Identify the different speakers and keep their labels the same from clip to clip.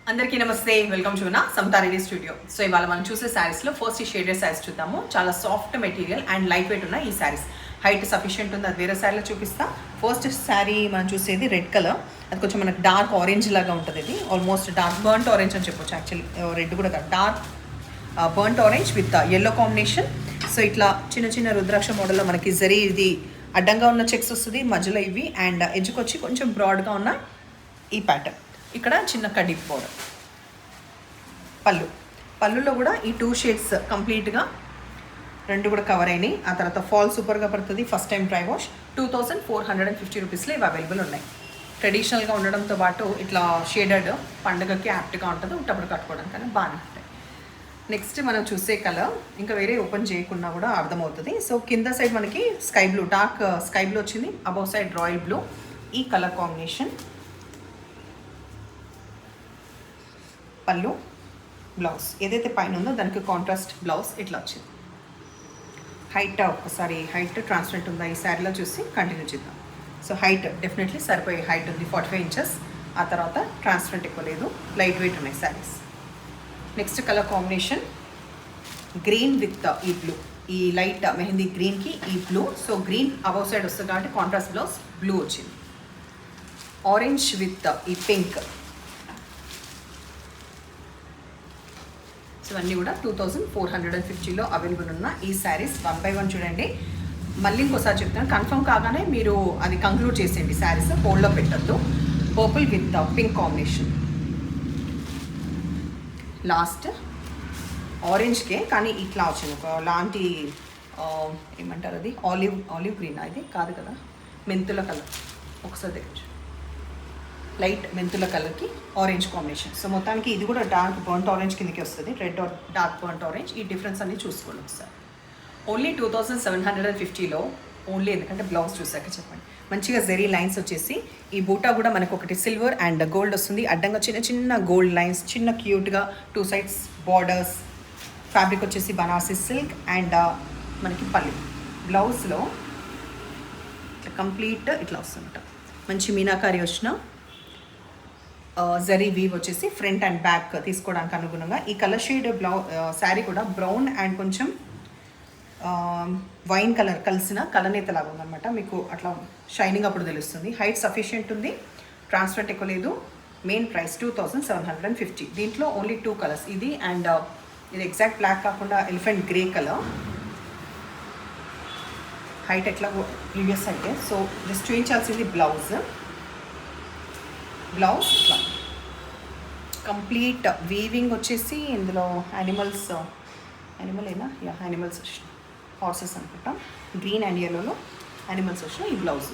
Speaker 1: అందరికీ నమస్తే, welcome to నా సమతారెడ్డి స్టూడియో. సో ఇవాళ మనం చూసే శారీస్లో ఫస్ట్ ఈ షేడెడ్ శారీస్ చూద్దాము. చాలా soft material and light weight ఉన్న ఈ శారీస్. హైట్ సఫిషియెంట్ ఉంది, అది వేరే శారీలో చూపిస్తా. ఫస్ట్ శారీ మనం చూసేది రెడ్ కలర్. అది కొంచెం మనకు డార్క్ ఆరెంజ్ లాగా ఉంటుంది. ఇది ఆల్మోస్ట్ డార్క్ బర్న్ట్ ఆరెంజ్ అని చెప్పొచ్చు. యాక్చువల్లీ రెడ్ కూడా కాదు, dark burnt orange with yellow combination. So ఇట్లా చిన్న చిన్న రుద్రాక్ష మోడల్లో మనకి జరీ ఇది అడ్డంగా ఉన్న చెక్స్ వస్తుంది, మధ్యలో ఇవి అండ్ ఎడ్జ్కి వచ్చి కొంచెం బ్రాడ్గా ఉన్న ఈ ప్యాటర్న్. ఇక్కడ చిన్న కడ్డీ బోర్డర్. పళ్ళులో కూడా ఈ 2 షేడ్స్ కంప్లీట్గా రెండు కూడా కవర్ అయినాయి. ఆ తర్వాత ఫాల్ సూపర్గా పడుతుంది. First time try wash. 2450 రూపీస్లో ఇవి అవైలబుల్ ఉన్నాయి. ట్రెడిషనల్గా ఉండడంతో పాటు ఇట్లా షేడెడ్ పండుగకి యాప్ట్గా ఉంటుంది, ఉట్టప్పుడు కట్టుకోవడానికి బాగానే ఉంటాయి. నెక్స్ట్ మనం చూసే కలర్ ఇంకా వేరే ఓపెన్ చేయకుండా కూడా అర్థమవుతుంది. సో కింద సైడ్ మనకి sky blue, dark sky blue వచ్చింది. Above side royal blue. ఈ కలర్ కాంబినేషన్. పళ్ళు, బ్లౌజ్ ఏదైతే పైన ఉందో దానికి కాంట్రాస్ట్ బ్లౌజ్ ఇట్లా వచ్చింది. హైట్ ఒకసారి హైట్ ట్రాన్స్పరెంట్ ఉందా ఈ శారీలో చూసి కంటిన్యూ చేద్దాం. సో హైట్ డెఫినెట్లీ సరిపోయే హైట్ ఉంది, 45 ఇంచెస్. ఆ తర్వాత ట్రాన్స్పరెంట్ ఎక్కువ లేదు, లైట్ వెయిట్ ఉన్నాయి saris. Next colour combination green with ఈ బ్లూ. ఈ లైట్ మెహందీ గ్రీన్కి ఈ blue. So green above side వస్తుంది కాబట్టి కాంట్రాస్ట్ బ్లౌజ్ బ్లూ వచ్చింది. ఆరెంజ్ విత్ ఈ పింక్. సో అన్నీ కూడా 2450లో అవైలబుల్ ఉన్న ఈ శారీస్ 1 by 1 చూడండి. మళ్ళీ ఇంకోసారి చెప్తాను, కన్ఫర్మ్ కాగానే మీరు అది కంక్లూడ్ చేసేయండి. శారీస్ హోల్డ్లో పెట్టద్దు. Purple with pink combination. Last ఆరెంజ్కే కానీ ఇట్లా వచ్చింది ఒక లాంటి ఏమంటారు అది, ఆలివ్ గ్రీన్. ఇది కాదు కదా, మెంతుల కలర్. ఒకసారి దగ్గర లైట్ మెంతుల కలర్కి ఆరెంజ్ కాంబినేషన్. సో మొత్తానికి ఇది కూడా డార్క్ బర్న్ట్ ఆరెంజ్ కిందకి వస్తుంది. Red dark burnt orange. ఈ డిఫరెన్స్ అన్ని చూసుకోండి ఒకసారి. ఓన్లీ 2750లో ఓన్లీ. ఎందుకంటే బ్లౌజ్ చూసాక చెప్పండి. మంచిగా జెరీ లైన్స్ వచ్చేసి ఈ బూటా కూడా మనకు ఒకటి సిల్వర్ అండ్ గోల్డ్ వస్తుంది. అడ్డంగా చిన్న చిన్న గోల్డ్ లైన్స్, చిన్న క్యూట్గా 2 sides బార్డర్స్. ఫ్యాబ్రిక్ వచ్చేసి బనారసి సిల్క్ అండ్ మనకి పల్లి. బ్లౌజ్లో ఇట్లా కంప్లీట్ ఇట్లా వస్తుంట. మంచి మీనాకారి వచ్చిన జరీ వీవ్ వచ్చేసి ఫ్రంట్ అండ్ బ్యాక్ తీసుకోవడానికి అనుగుణంగా. ఈ కలర్ షేడ్ శారీ కూడా బ్రౌన్ అండ్ కొంచెం వైన్ కలర్ కలిసిన కలనేత లాగా ఉందన్నమాట. మీకు అట్లా షైనింగ్ అప్పుడు తెలుస్తుంది. హైట్ సఫిషియెంట్ ఉంది, ట్రాన్స్పరెంట్ ఎక్కువ లేదు. Main price 2750. దీంట్లో ఓన్లీ 2 కలర్స్, ఇది అండ్ ఇది ఎగ్జాక్ట్ బ్లాక్ కాకుండా ఎలిఫెంట్ గ్రే కలర్. హైట్ ఎట్లా ప్రీవియస్ అయితే. సో జస్ట్ చూపించాల్సింది బ్లౌజ్. బ్లౌజ్ ఇట్లా కంప్లీట్ వీవింగ్ వచ్చేసి ఇందులో యానిమల్ ఏనా, యానిమల్స్ వచ్చిన హార్సెస్ అనుకుంటా. గ్రీన్ అండ్ ఎల్లోలో యానిమల్స్ వచ్చిన ఈ blouse.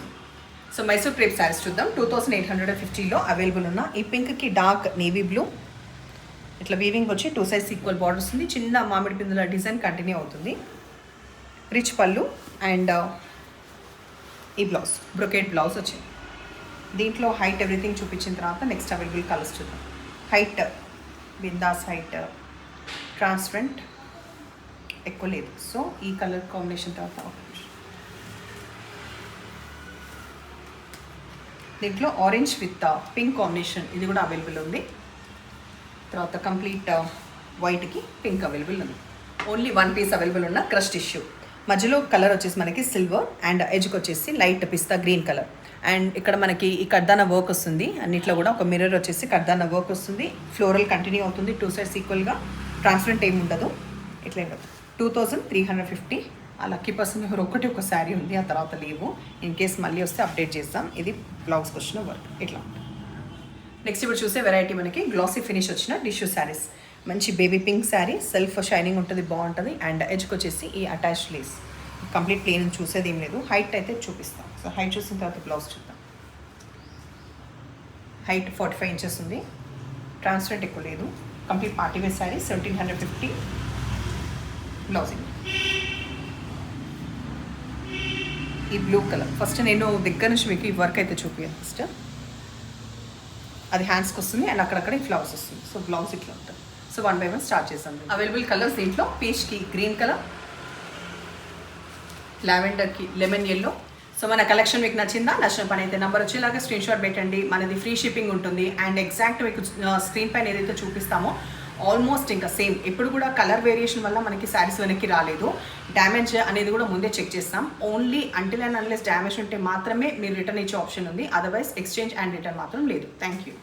Speaker 1: So Mysore crepe saris చూద్దాం. 2850లో అవైలబుల్ ఉన్న ఈ పింక్కి డార్క్ నేవీ బ్లూ. ఇట్లా వీవింగ్ వచ్చి 2 sides ఈక్వల్ బార్డర్స్ ఉంది. చిన్న మామిడి పిందుల డిజైన్ కంటిన్యూ అవుతుంది. రిచ్ పళ్ళు అండ్ ఈ బ్లౌజ్ బ్రొకేట్ బ్లౌజ్ వచ్చింది. దీంట్లో హైట్ ఎవ్రీథింగ్ చూపించిన తర్వాత నెక్స్ట్ అవైలబుల్ కలర్స్ చూద్దాం. హైట్ బిందాస్ హైట్, ట్రాన్స్పరెంట్ ఎక్కువ లేదు. సో ఈ కలర్ కాంబినేషన్ తర్వాత దీంట్లో ఆరెంజ్ విత్ పింక్ కాంబినేషన్ ఇది కూడా అవైలబుల్ ఉంది. తర్వాత కంప్లీట్ వైట్కి పింక్ అవైలబుల్ ఉంది. ఓన్లీ 1 piece అవైలబుల్ ఉన్న క్రష్ టిష్యూ. మధ్యలో కలర్ వచ్చేసి మనకి సిల్వర్ అండ్ ఎడ్జ్కి వచ్చేసి light pista green colour. And ఇక్కడ మనకి ఈ కర్దాన వర్క్ వస్తుంది. అన్నిట్లో కూడా ఒక మిర్రర్ వచ్చేసి కర్దాన వర్క్ వస్తుంది. ఫ్లోరల్ కంటిన్యూ అవుతుంది. 2 sides ఈక్వల్గా. ట్రాన్స్పరెంట్ ఏమి ఉండదు. ఇట్లా ఉండదు. 2350. ఆ లక్కీ పర్సన్ ఎవరు ఒక శారీ ఉంది, ఆ తర్వాత లేవు. ఇన్ కేస్ మళ్ళీ వస్తే అప్డేట్ చేస్తాం. ఇది బ్లౌజ్కి వచ్చిన వర్క్ ఇట్లా ఉంటుంది. నెక్స్ట్ ఇప్పుడు చూసే వెరైటీ మనకి గ్లాసీ ఫినిష్ వచ్చిన టిష్యూ శారీస్. మంచి baby pink sari, self shining ఉంటుంది, బాగుంటుంది. అండ్ ఎడ్జ్కి వచ్చేసి ఈ అటాచ్ లేస్. కంప్లీట్ ప్లేన్ చూసేది ఏం లేదు. హైట్ అయితే చూపిస్తాం. సో హైట్ చూసిన తర్వాత బ్లౌజ్ చూద్దాం. హైట్ 45 ఇంచెస్ ఉంది, ట్రాన్స్పరెంట్ ఎక్కువ లేదు. Complete party wear sari 1750. Blouse ఈ బ్లూ కలర్. ఫస్ట్ నేను దగ్గర నుంచి మీకు ఈ వర్క్ అయితే చూపించాను. ఫస్ట్ అది హ్యాండ్స్కి వస్తుంది అండ్ అక్కడక్కడ ఈ ఫ్లవర్స్ వస్తుంది. సో బ్లౌజ్ ఇట్లా ఉంటుంది. సో 1 by 1 స్టార్ట్ చేసాం. అవైలబుల్ కలర్స్ దీంట్లో పీచ్కి గ్రీన్ కలర్, లావెండర్కి లెమన్ ఎల్లో. సో సో మన కలెక్షన్ మీకు నచ్చిందా? నచ్చిన పని అయితే నెంబర్ వచ్చేలాగా స్క్రీన్ షాట్ పెట్టండి. మనది ఫ్రీ షిప్పింగ్ ఉంటుంది. అండ్ ఎగ్జాక్ట్ మీకు స్క్రీన్ పైన ఏదైతే చూపిస్తామో ఆల్మోస్ట్ ఇంకా సేమ్. ఇప్పుడు కూడా కలర్ వేరియేషన్ వల్ల మనకి శారీస్ వెనక్కి రాలేదు. డ్యామేజ్ అనేది కూడా ముందే చెక్ చేస్తాం. Only until and unless damage ఉంటే మాత్రమే మీరు రిటర్న్ ఇచ్చే ఆప్షన్ ఉంది. అదర్వైజ్ ఎక్స్చేంజ్ అండ్ రిటర్న్ మాత్రం లేదు. Thank you.